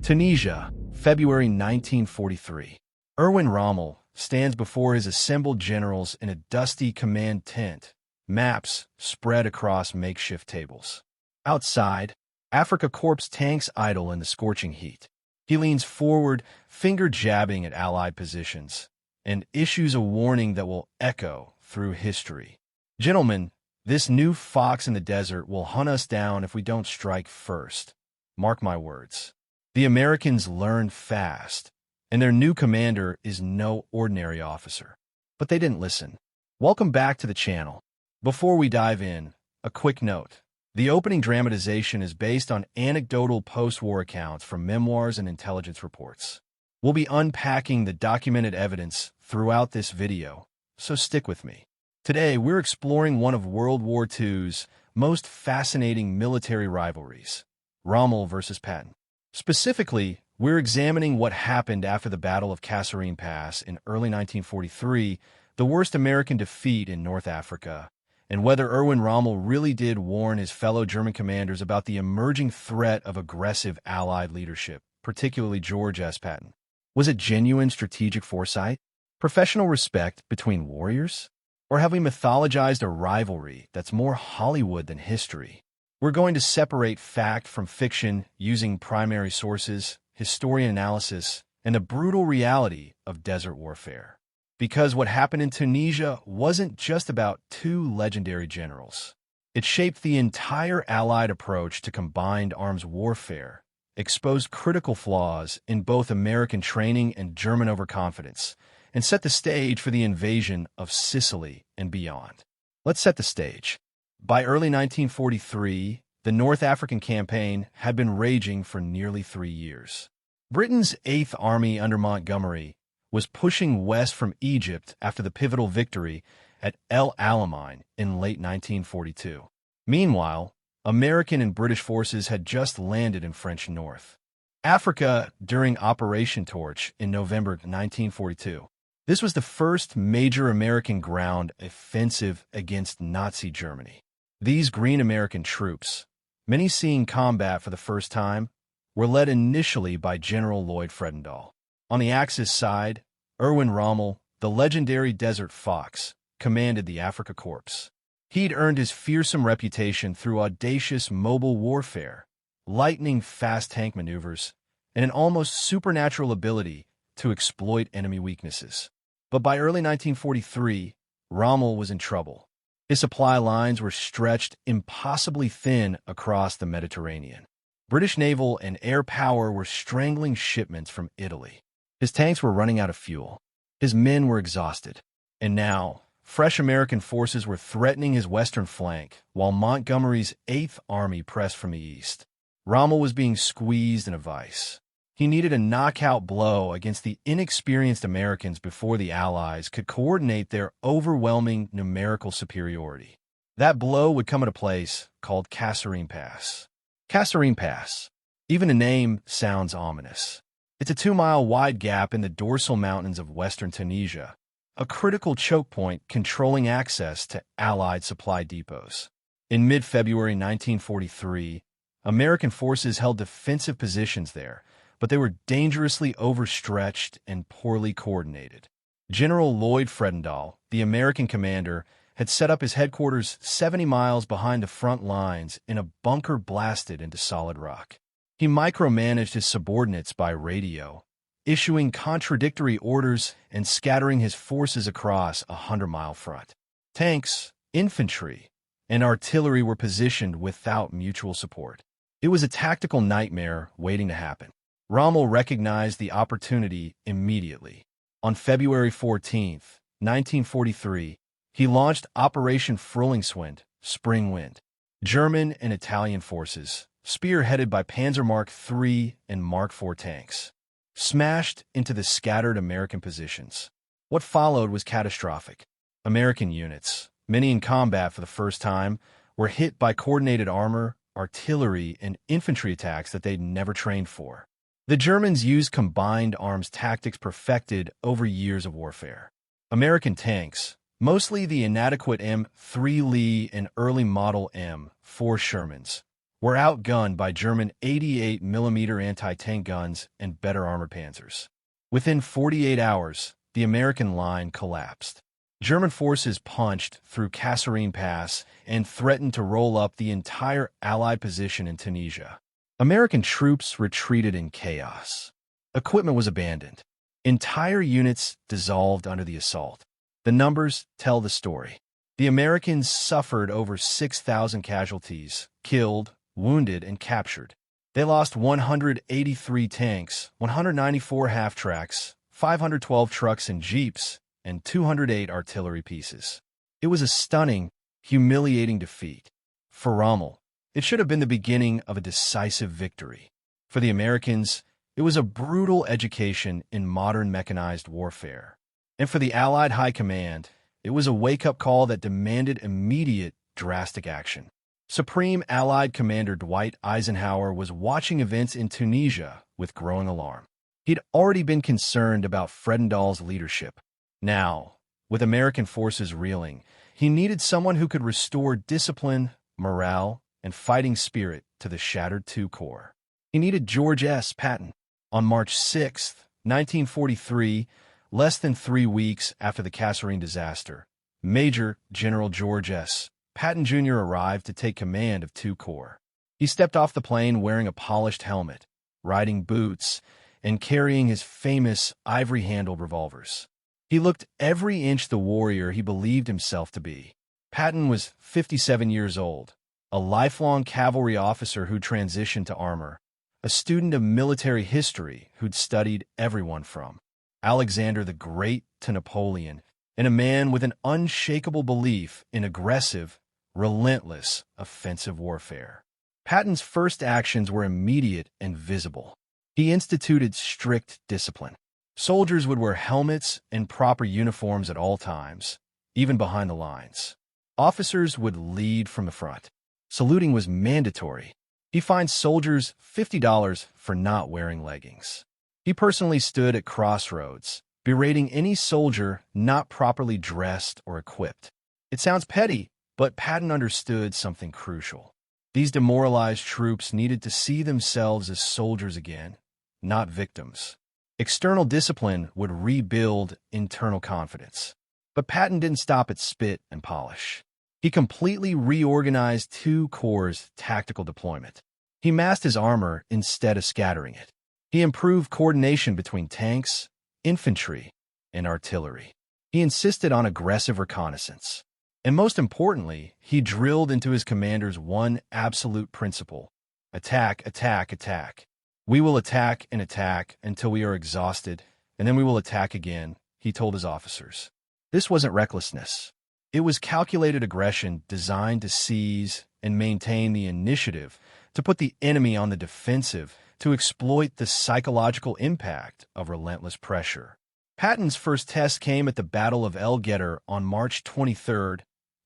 Tunisia, February 1943. Erwin Rommel stands before his assembled generals in a dusty command tent, maps spread across makeshift tables. Outside, Afrika Korps tanks idle in the scorching heat. He leans forward, finger jabbing at Allied positions, and issues a warning that will echo through history. Gentlemen, this new fox in the desert will hunt us down if we don't strike first. Mark my words. The Americans learned fast, and their new commander is no ordinary officer. But they didn't listen. Welcome back to the channel. Before we dive in, a quick note. The opening dramatization is based on anecdotal post-war accounts from memoirs and intelligence reports. We'll be unpacking the documented evidence throughout this video, so stick with me. Today, we're exploring one of World War II's most fascinating military rivalries, Rommel versus Patton. Specifically, we're examining what happened after the Battle of Kasserine Pass in early 1943, the worst American defeat in North Africa, and whether Erwin Rommel really did warn his fellow German commanders about the emerging threat of aggressive Allied leadership, particularly George Patton. Was it genuine strategic foresight? Professional respect between warriors? Or have we mythologized a rivalry that's more Hollywood than history? We're going to separate fact from fiction using primary sources, historian analysis, and the brutal reality of desert warfare. Because what happened in Tunisia wasn't just about two legendary generals. It shaped the entire Allied approach to combined arms warfare, exposed critical flaws in both American training and German overconfidence, and set the stage for the invasion of Sicily and beyond. Let's set the stage. By early 1943, the North African campaign had been raging for nearly 3 years. Britain's Eighth Army under Montgomery was pushing west from Egypt after the pivotal victory at El Alamein in late 1942. Meanwhile, American and British forces had just landed in French North Africa during Operation Torch in November 1942. This was the first major American ground offensive against Nazi Germany. These Green American troops, many seeing combat for the first time, were led initially by General Lloyd Fredendall. On the Axis side, Erwin Rommel, the legendary Desert Fox, commanded the Afrika Korps. He'd earned his fearsome reputation through audacious mobile warfare, lightning-fast tank maneuvers, and an almost supernatural ability to exploit enemy weaknesses. But by early 1943, Rommel was in trouble. His supply lines were stretched impossibly thin across the Mediterranean. British naval and air power were strangling shipments from Italy. His tanks were running out of fuel. His men were exhausted. And now, fresh American forces were threatening his western flank, while Montgomery's Eighth Army pressed from the east. Rommel was being squeezed in a vice. He needed a knockout blow against the inexperienced Americans before the Allies could coordinate their overwhelming numerical superiority. That blow would come at a place called Kasserine Pass. Kasserine Pass. Even the name sounds ominous. It's a 2-mile wide gap in the dorsal mountains of western Tunisia, a critical choke point controlling access to Allied supply depots. In mid-February 1943, American forces held defensive positions there, but they were dangerously overstretched and poorly coordinated. General Lloyd Fredendall, the American commander, had set up his headquarters 70 miles behind the front lines in a bunker blasted into solid rock. He micromanaged his subordinates by radio, issuing contradictory orders and scattering his forces across a 100-mile front. Tanks, infantry, and artillery were positioned without mutual support. It was a tactical nightmare waiting to happen. Rommel recognized the opportunity immediately. On February 14, 1943, he launched Operation Frühlingswind, Spring Wind. German and Italian forces, spearheaded by Panzer Mark III and Mark IV tanks, smashed into the scattered American positions. What followed was catastrophic. American units, many in combat for the first time, were hit by coordinated armor, artillery, and infantry attacks that they'd never trained for. The Germans used combined arms tactics perfected over years of warfare. American tanks, mostly the inadequate M3 Lee and early model M4 Shermans, were outgunned by German 88mm anti-tank guns and better armored panzers. Within 48 hours, the American line collapsed. German forces punched through Kasserine Pass and threatened to roll up the entire Allied position in Tunisia. American troops retreated in chaos. Equipment was abandoned. Entire units dissolved under the assault. The numbers tell the story. The Americans suffered over 6,000 casualties, killed, wounded, and captured. They lost 183 tanks, 194 half-tracks, 512 trucks and jeeps, and 208 artillery pieces. It was a stunning, humiliating defeat. For Rommel, it should have been the beginning of a decisive victory. For the Americans, it was a brutal education in modern mechanized warfare. And for the Allied High Command, it was a wake-up call that demanded immediate, drastic action. Supreme Allied Commander Dwight Eisenhower was watching events in Tunisia with growing alarm. He'd already been concerned about Fredendall's leadership. Now, with American forces reeling, he needed someone who could restore discipline, morale, and fighting spirit to the shattered II Corps. He needed George S. Patton. On March 6, 1943, less than 3 weeks after the Kasserine disaster, Major General George S. Patton Jr. arrived to take command of II Corps. He stepped off the plane wearing a polished helmet, riding boots, and carrying his famous ivory-handled revolvers. He looked every inch the warrior he believed himself to be. Patton was 57 years old, a lifelong cavalry officer who transitioned to armor, a student of military history who'd studied everyone from Alexander the Great to Napoleon, and a man with an unshakable belief in aggressive, relentless, offensive warfare. Patton's first actions were immediate and visible. He instituted strict discipline. Soldiers would wear helmets and proper uniforms at all times, even behind the lines. Officers would lead from the front. Saluting was mandatory. He fined soldiers $50 for not wearing leggings. He personally stood at crossroads, berating any soldier not properly dressed or equipped. It sounds petty, but Patton understood something crucial. These demoralized troops needed to see themselves as soldiers again, not victims. External discipline would rebuild internal confidence. But Patton didn't stop at spit and polish. He completely reorganized II Corps' tactical deployment. He massed his armor instead of scattering it. He improved coordination between tanks, infantry, and artillery. He insisted on aggressive reconnaissance. And most importantly, he drilled into his commanders one absolute principle: attack, attack, attack. We will attack and attack until we are exhausted, and then we will attack again, he told his officers. This wasn't recklessness. It was calculated aggression designed to seize and maintain the initiative, to put the enemy on the defensive, to exploit the psychological impact of relentless pressure. Patton's first test came at the Battle of El Getter on March 23,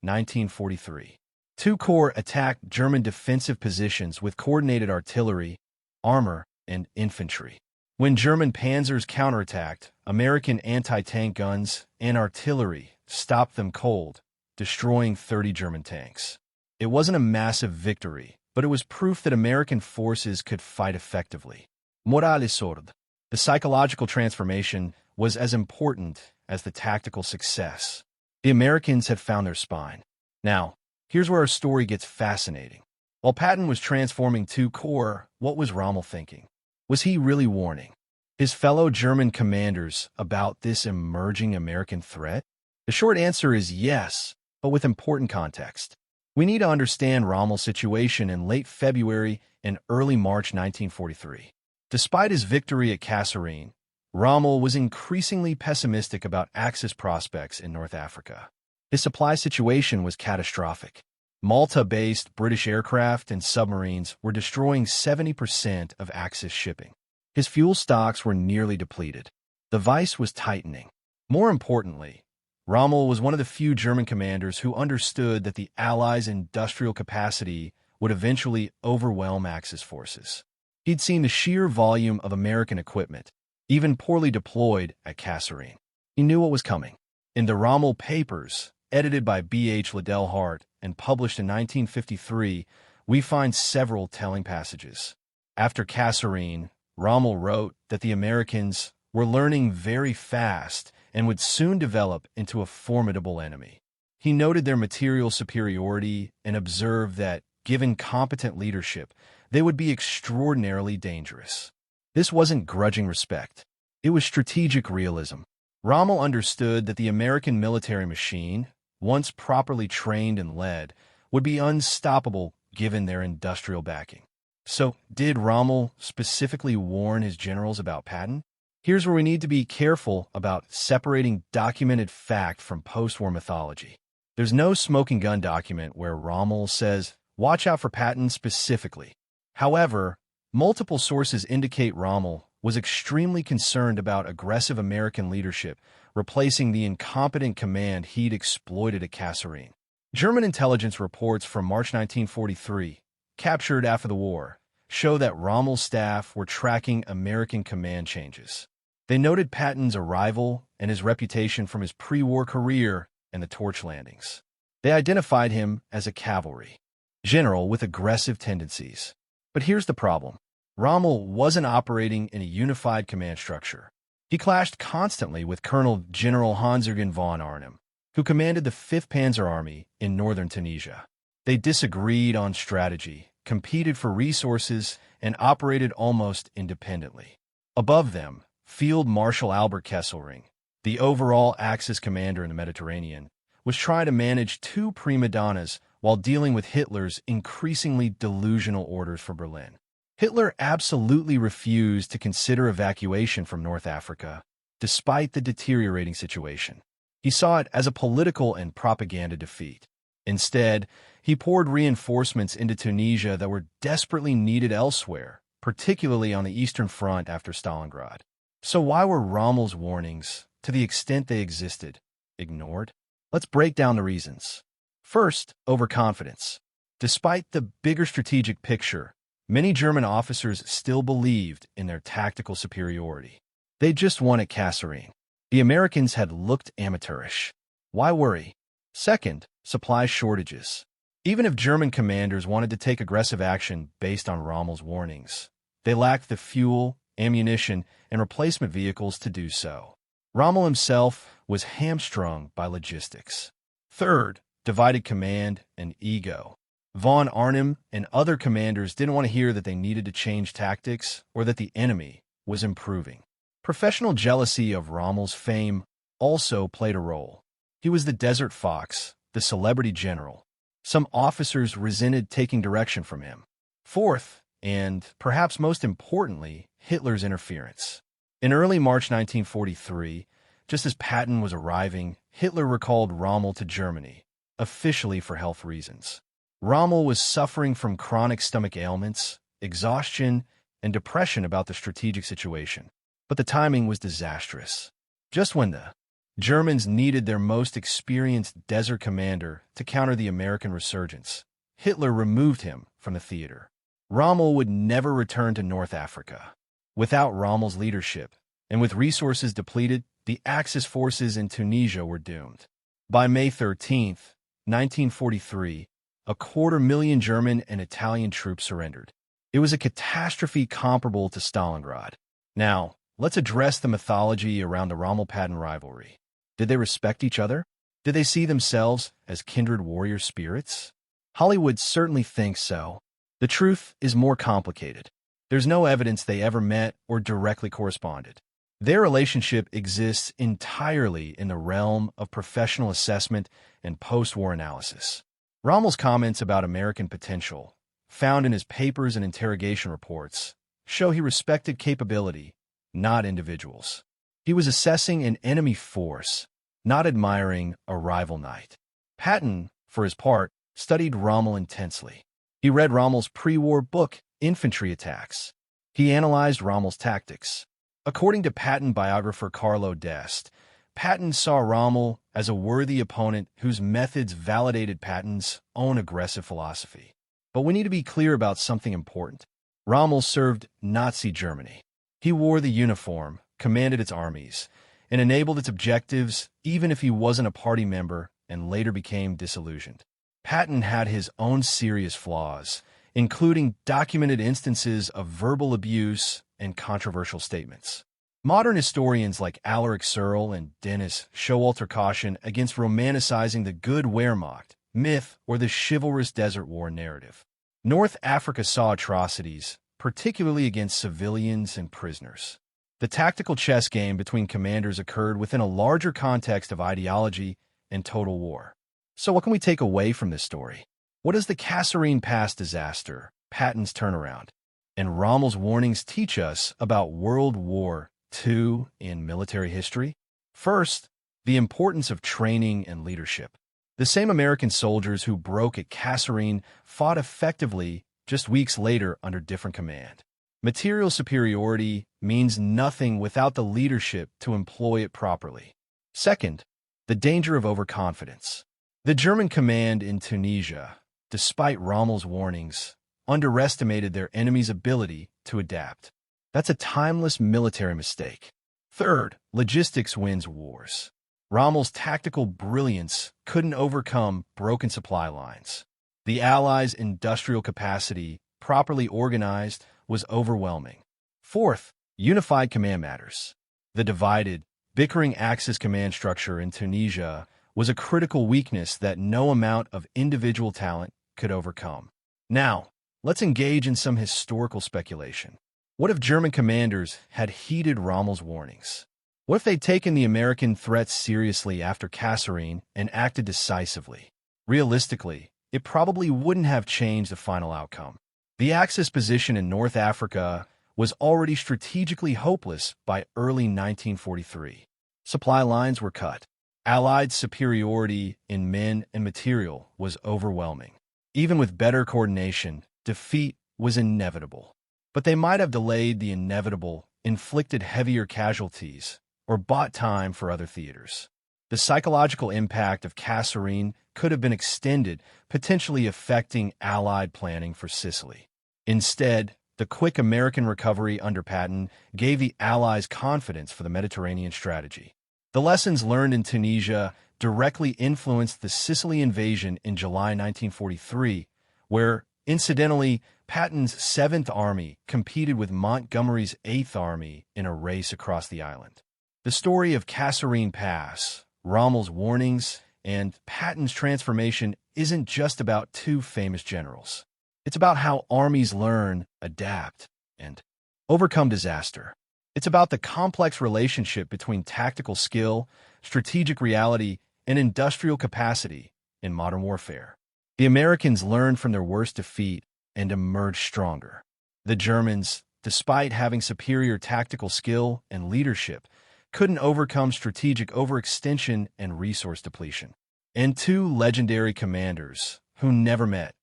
1943. II Corps attacked German defensive positions with coordinated artillery, armor, and infantry. When German panzers counterattacked, American anti-tank guns and artillery stopped them cold, destroying 30 German tanks. It wasn't a massive victory, but it was proof that American forces could fight effectively. Moral est sourde. The psychological transformation was as important as the tactical success. The Americans had found their spine. Now, here's where our story gets fascinating. While Patton was transforming II Corps, what was Rommel thinking? Was he really warning his fellow German commanders about this emerging American threat? The short answer is yes, but with important context. We need to understand Rommel's situation in late February and early March 1943. Despite his victory at Kasserine, Rommel was increasingly pessimistic about Axis prospects in North Africa. His supply situation was catastrophic. Malta-based British aircraft and submarines were destroying 70% of Axis shipping. His fuel stocks were nearly depleted. The vice was tightening. More importantly, Rommel was one of the few German commanders who understood that the Allies' industrial capacity would eventually overwhelm Axis forces. He'd seen the sheer volume of American equipment, even poorly deployed, at Kasserine. He knew what was coming. In the Rommel Papers, edited by B. H. Liddell Hart and published in 1953, we find several telling passages. After Kasserine, Rommel wrote that the Americans were learning very fast and would soon develop into a formidable enemy. He noted their material superiority and observed that, given competent leadership, they would be extraordinarily dangerous. This wasn't grudging respect. It was strategic realism. Rommel understood that the American military machine, once properly trained and led, would be unstoppable given their industrial backing. So, did Rommel specifically warn his generals about Patton? Here's where we need to be careful about separating documented fact from post-war mythology. There's no smoking gun document where Rommel says, "Watch out for Patton" specifically. However, multiple sources indicate Rommel was extremely concerned about aggressive American leadership replacing the incompetent command he'd exploited at Kasserine. German intelligence reports from March 1943, captured after the war, show that Rommel's staff were tracking American command changes. They noted Patton's arrival and his reputation from his pre-war career and the torch landings. They identified him as a cavalry general with aggressive tendencies. But here's the problem. Rommel wasn't operating in a unified command structure. He clashed constantly with Colonel General Hans-Jürgen von Arnim, who commanded the 5th Panzer Army in northern Tunisia. They disagreed on strategy, competed for resources, and operated almost independently. Above them, Field Marshal Albert Kesselring, the overall Axis commander in the Mediterranean, was trying to manage two prima donnas while dealing with Hitler's increasingly delusional orders for Berlin. Hitler absolutely refused to consider evacuation from North Africa, despite the deteriorating situation. He saw it as a political and propaganda defeat. Instead, he poured reinforcements into Tunisia that were desperately needed elsewhere, particularly on the Eastern Front after Stalingrad. So why were Rommel's warnings, to the extent they existed, ignored? Let's break down the reasons. First, overconfidence. Despite the bigger strategic picture, many German officers still believed in their tactical superiority. They just won at Kasserine. The Americans had looked amateurish. Why worry? Second, supply shortages. Even if German commanders wanted to take aggressive action based on Rommel's warnings, they lacked the fuel, ammunition, and replacement vehicles to do so. Rommel himself was hamstrung by logistics. Third, divided command and ego. Von Arnim and other commanders didn't want to hear that they needed to change tactics or that the enemy was improving. Professional jealousy of Rommel's fame also played a role. He was the Desert Fox, the celebrity general. Some officers resented taking direction from him. Fourth, and perhaps most importantly, Hitler's interference. In early March 1943, just as Patton was arriving, Hitler recalled Rommel to Germany, officially for health reasons. Rommel was suffering from chronic stomach ailments, exhaustion, and depression about the strategic situation. But the timing was disastrous. Just when the Germans needed their most experienced desert commander to counter the American resurgence, Hitler removed him from the theater. Rommel would never return to North Africa. Without Rommel's leadership, and with resources depleted, the Axis forces in Tunisia were doomed. By May 13, 1943, 250,000 German and Italian troops surrendered. It was a catastrophe comparable to Stalingrad. Now, let's address the mythology around the Rommel-Patton rivalry. Did they respect each other? Did they see themselves as kindred warrior spirits? Hollywood certainly thinks so. The truth is more complicated. There's no evidence they ever met or directly corresponded. Their relationship exists entirely in the realm of professional assessment and post-war analysis. Rommel's comments about American potential, found in his papers and interrogation reports, show he respected capability, not individuals. He was assessing an enemy force, not admiring a rival knight. Patton, for his part, studied Rommel intensely. He read Rommel's pre-war book, Infantry Attacks. He analyzed Rommel's tactics. According to Patton biographer Carlo D'Este, Patton saw Rommel as a worthy opponent whose methods validated Patton's own aggressive philosophy. But we need to be clear about something important. Rommel served Nazi Germany. He wore the uniform, commanded its armies, and enabled its objectives even if he wasn't a party member and later became disillusioned. Patton had his own serious flaws, including documented instances of verbal abuse and controversial statements. Modern historians like Alaric Searle and Dennis Showalter caution against romanticizing the good Wehrmacht myth or the chivalrous Desert War narrative. North Africa saw atrocities, particularly against civilians and prisoners. The tactical chess game between commanders occurred within a larger context of ideology and total war. So what can we take away from this story? What does the Kasserine Pass disaster, Patton's turnaround, and Rommel's warnings teach us about World War II in military history? First, the importance of training and leadership. The same American soldiers who broke at Kasserine fought effectively just weeks later under different command. Material superiority means nothing without the leadership to employ it properly. Second, the danger of overconfidence. The German command in Tunisia, despite Rommel's warnings, underestimated their enemy's ability to adapt. That's a timeless military mistake. Third, logistics wins wars. Rommel's tactical brilliance couldn't overcome broken supply lines. The Allies' industrial capacity, properly organized, was overwhelming. Fourth, unified command matters. The divided, bickering Axis command structure in Tunisia was a critical weakness that no amount of individual talent could overcome. Now, let's engage in some historical speculation. What if German commanders had heeded Rommel's warnings? What if they'd taken the American threats seriously after Kasserine and acted decisively? Realistically, it probably wouldn't have changed the final outcome. The Axis position in North Africa was already strategically hopeless by early 1943. Supply lines were cut. Allied superiority in men and material was overwhelming. Even with better coordination, defeat was inevitable. But they might have delayed the inevitable, inflicted heavier casualties, or bought time for other theaters. The psychological impact of Kasserine could have been extended, potentially affecting Allied planning for Sicily. Instead, the quick American recovery under Patton gave the Allies confidence for the Mediterranean strategy. The lessons learned in Tunisia directly influenced the Sicily invasion in July 1943, where, incidentally, Patton's 7th Army competed with Montgomery's 8th Army in a race across the island. The story of Kasserine Pass, Rommel's warnings, and Patton's transformation isn't just about two famous generals. It's about how armies learn, adapt, and overcome disaster. It's about the complex relationship between tactical skill, strategic reality, and industrial capacity in modern warfare. The Americans learned from their worst defeat and emerged stronger. The Germans, despite having superior tactical skill and leadership, couldn't overcome strategic overextension and resource depletion. And two legendary commanders, who never met,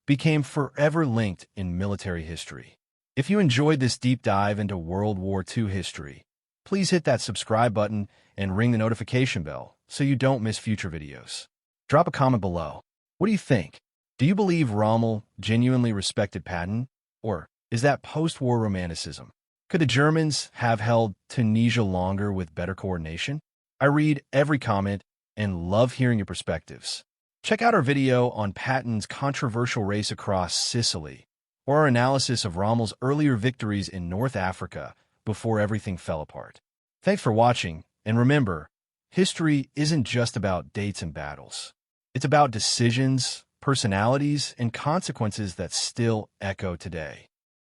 became forever linked in military history. If you enjoyed this deep dive into World War II history, please hit that subscribe button and ring the notification bell so you don't miss future videos. Drop a comment below. What do you think? Do you believe Rommel genuinely respected Patton? Or is that post-war romanticism? Could the Germans have held Tunisia longer with better coordination? I read every comment and love hearing your perspectives. Check out our video on Patton's controversial race across Sicily, or our analysis of Rommel's earlier victories in North Africa before everything fell apart. Thanks for watching, and remember, history isn't just about dates and battles. It's about decisions, personalities, and consequences that still echo today.